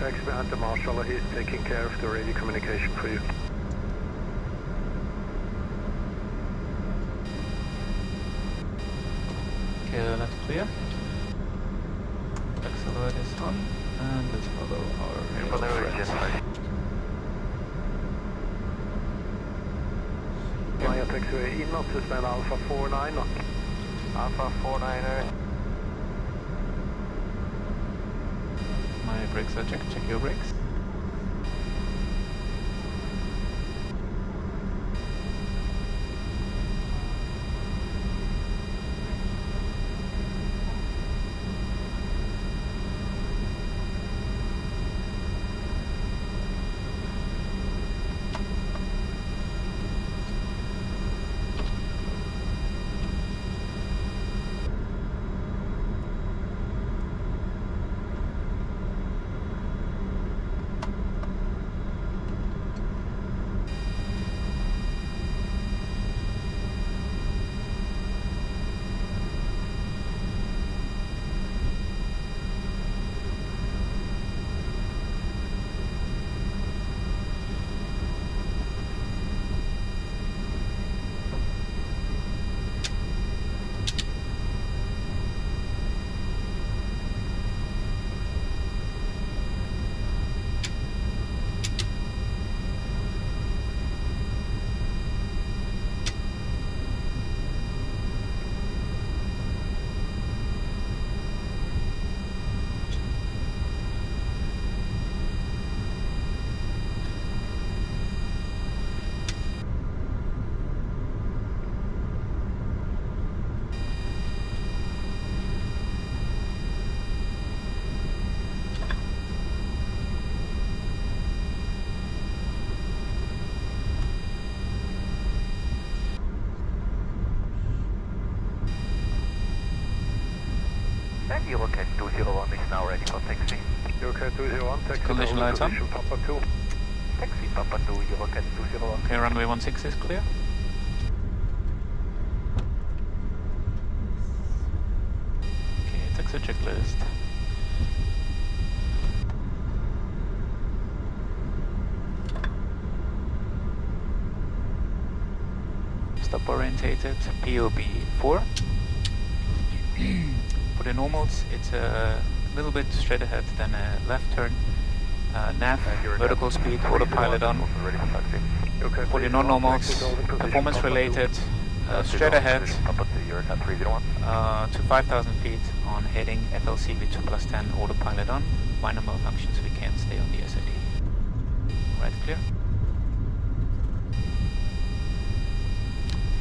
Taxi behind the marshal, he's taking care of the radio communication for you. Okay, left clear. Accelerate is on, and let's follow our friends. Via taxiway inåt, suspend Alpha 49. Alpha 49er. My brakes are checked. Check your brakes. Eurocat 201 is now ready for taxi. Eurocat 201, taxi. Collision lights on. Papa 2. Taxi Papa 2, Eurocat 201. Okay, runway 16 is clear. Okay, taxi checklist. Stop orientated, POB 4. For the normals, it's a little bit straight ahead, then a left turn, nav, vertical speed, autopilot on. For the non-normals, performance related, straight ahead to 5,000 feet on heading FLC with 2+10, autopilot on. Minor malfunctions, we can't stay on the SID. Right, clear.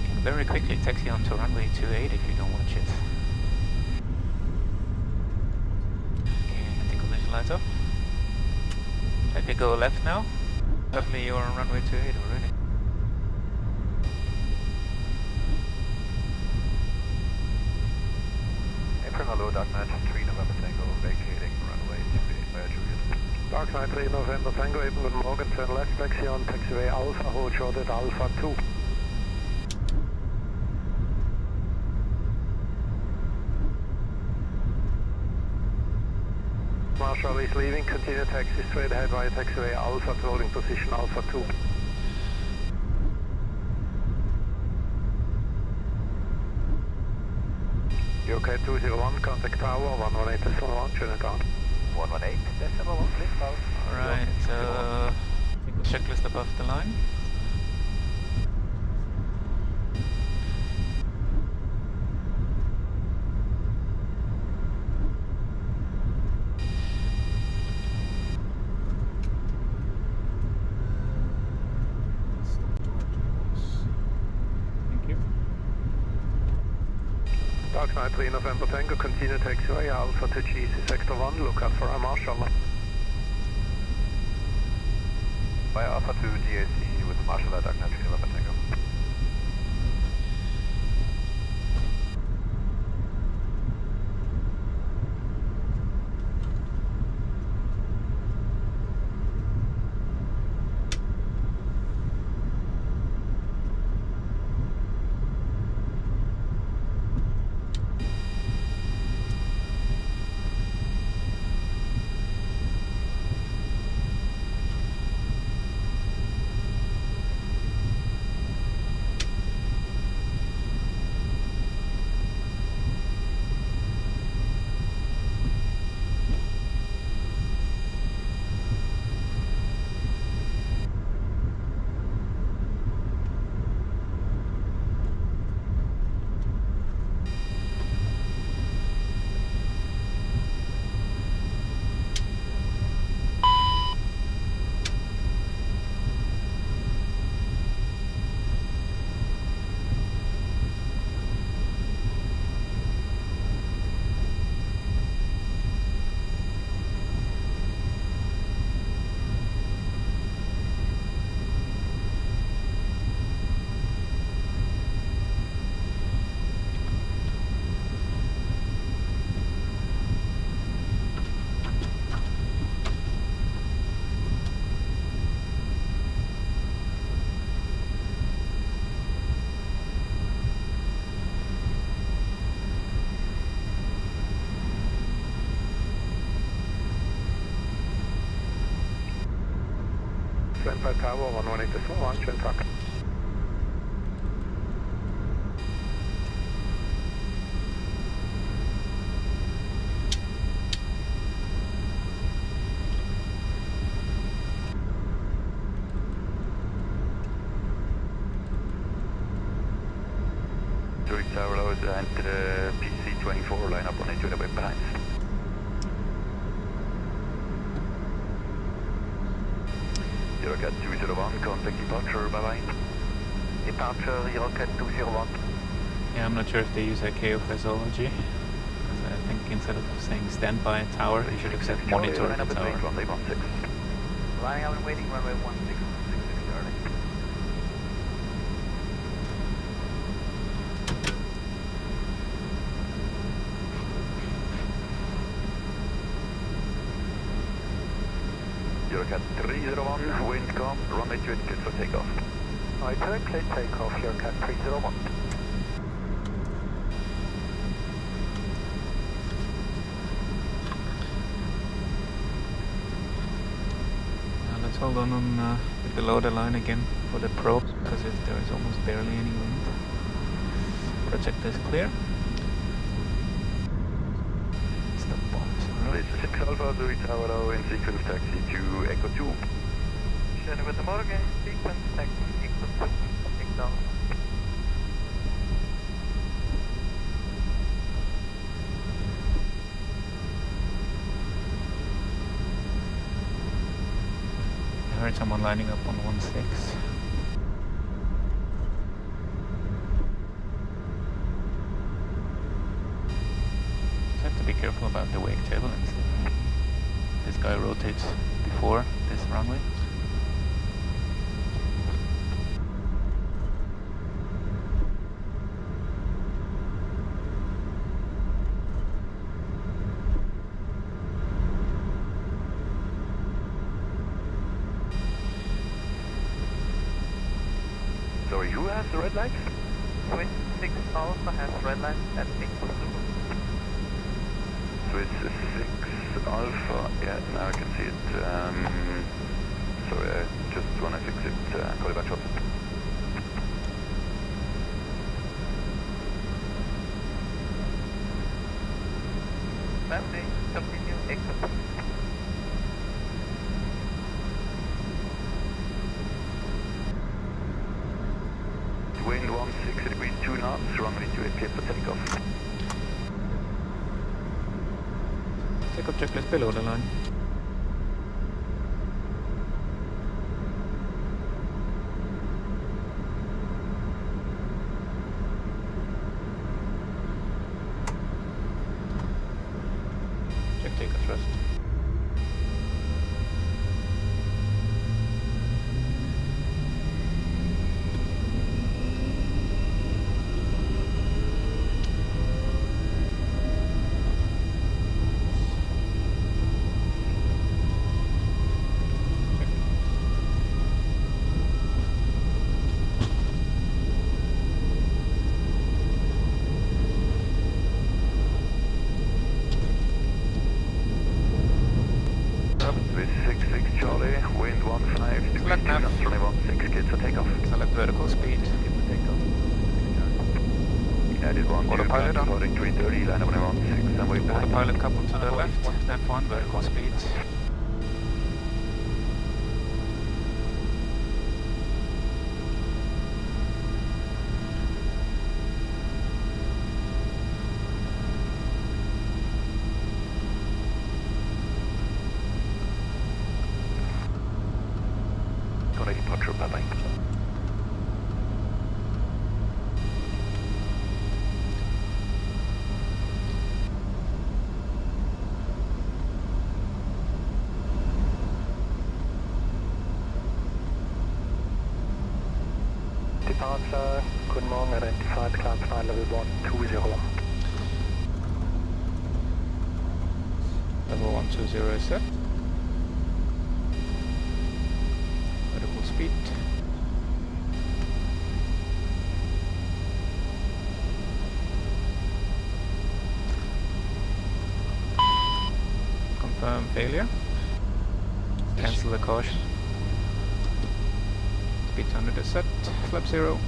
You can very quickly taxi onto runway 28 if you don't watch it. Lights off. If you go left now, suddenly you're on runway 28 already. April hello, Dark Knight 3 November Tango, vacating runway 28 via Juliet. Dark Knight 3 November Tango, April, guten Morgen, turn left, taxi on taxiway Alpha, hold short at Alpha 2. Marshal is leaving, continue taxi straight ahead via taxiway Alpha to holding position Alpha 2. UK 201, contact tower, 118.1, turn it on. 118.1, please, tower. Alright, I think the checklist above the line. Dark Knight 3 November Tango, continue taxiway Alpha to GC Sector 1, look out for a marshal. Via Alpha to GAC with marshal at Dark Knight 3 November Tango. Standby Tower, 118 to slow launch and truck. Zurich Tower Lows and PC-24, line up on it, you're behind. Eurocat 201, contact departure, bye-bye. Departure, Eurocat 201. Yeah, I'm not sure if they use ICAO phraseology. Because I think instead of saying standby tower, you should have said monitor the tower. Runway 16. Lining up and waiting, runway 16, 66 Charlie. Eurocat 301, wind calm, runway 20 cleared for takeoff. Right turn, clear takeoff, Eurocat 301. Let's hold on below the line again for the probes, because there is almost barely any wind. Project is clear. It's the bombs, alright. This is 6 Alpha, Zurich Tower Low in sequence taxi to Echo 2. Schöne guten Morgen, sequence taxi, Echo 2, signal. I heard someone lining up on 16. Just have to be careful about the wake turbulence. This guy rotates before this runway. Sorry, who has the red lights? 6 Alpha has red lights at Echo 2. Swiss 6 Alpha, yeah, now I can see it. Sorry, I just want to fix it. Call it back short. Landing, continue, Echo 2. Wind 16 degrees 2 knots, runway 28 cleared for takeoff. Takeoff checklist below the line. Check takeoff thrust. Select nav. Select vertical speed. Autopilot on. Autopilot coupled to the left. F1 vertical speed. Departure, bye-bye. Departure, good morning, identified climb flight level 120. Level 120 is set. Vertical speed. Confirm failure. Cancel the caution. Speed 200 is set, flap 0.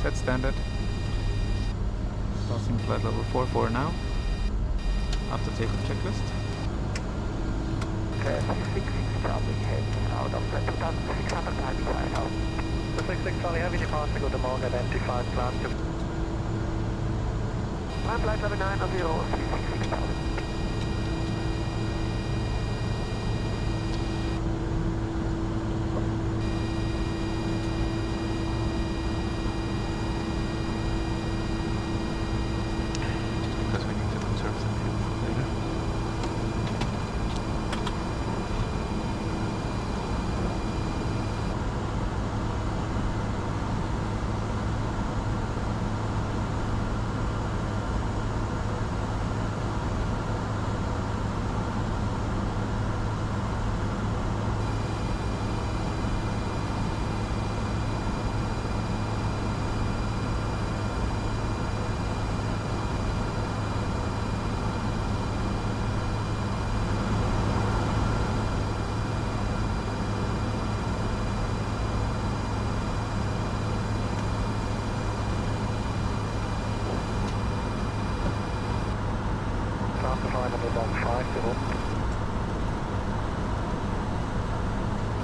Set standard. Passing flight level 44 now. After takeoff checklist. Okay, 66 Charlie heads out of the 2600 Heavy right out. The 66 Charlie Heavy departure, good morning, identified plan to... Climb flight level 9 of 0, 366 Charlie. Because we need to conserve some fuel for later.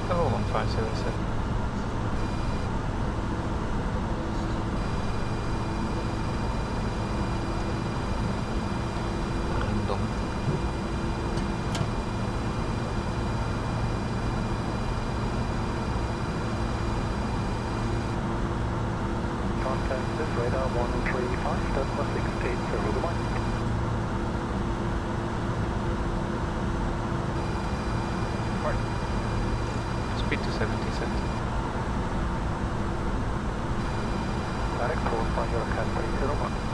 Oh, 1507. Random. Contact is radar 135, Delta 680 Speed to 70 set. Direct course by your Cat 301.